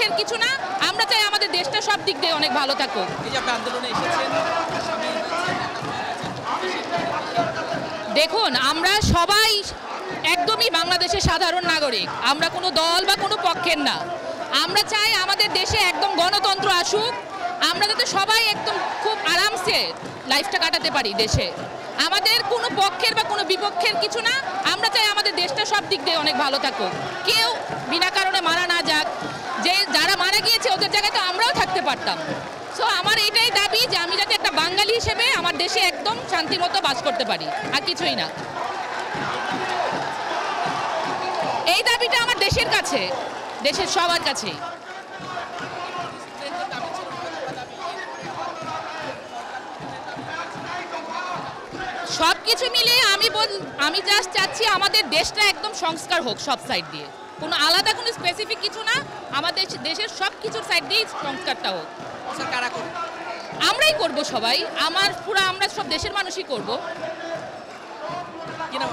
বিপক্ষের কিছু না। আমরা চাই আমাদের দেশটা সব দিক দিয়ে অনেক ভালো থাকুক। এই যে আপনি আন্দোলনে এসেছেন, দেখুন, আমরা সবাই একদমই বাংলাদেশের সাধারণ নাগরিক। আমরা কোনো দল বা কোনো পক্ষের না। আমরা চাই আমাদের দেশে একদম গণতন্ত্র আসুক, আমরা যাতে সবাই একদম খুব আরামসে লাইফটা কাটাতে পারি দেশে। আমাদের কোনো পক্ষের বা কোনো বিপক্ষের কিছু না। আমরা চাই আমাদের দেশটা সব দিক দিয়ে অনেক ভালো থাকুক, কেউ বিনা কারণে মারা না যাক। যে যারা মারা গিয়েছে ওদের জায়গায় তো আমরাও থাকতে পারতাম। সো আমার এটাই দাবি যে আমি যাতে একটা বাঙালি হিসেবে আমার দেশে একদম শান্তিমতো বাস করতে পারি, আর কিছুই না। এই দাবিটা আমার দেশের কাছে, দেশের সবার কাছেই। সব কিছু মিলিয়ে আমি জাস্ট চাচ্ছি আমাদের দেশটা একদম সংস্কার হোক সব সাইড দিয়ে, কোনো আলাদা কোনো স্পেসিফিক কিছু না। আমাদের দেশের সব কিছুর সাইড দিয়েই সংস্কারটা হোক। কারা করবে? আমরাই করব সবাই, আমরা সব দেশের মানুষই করব। কি নাম?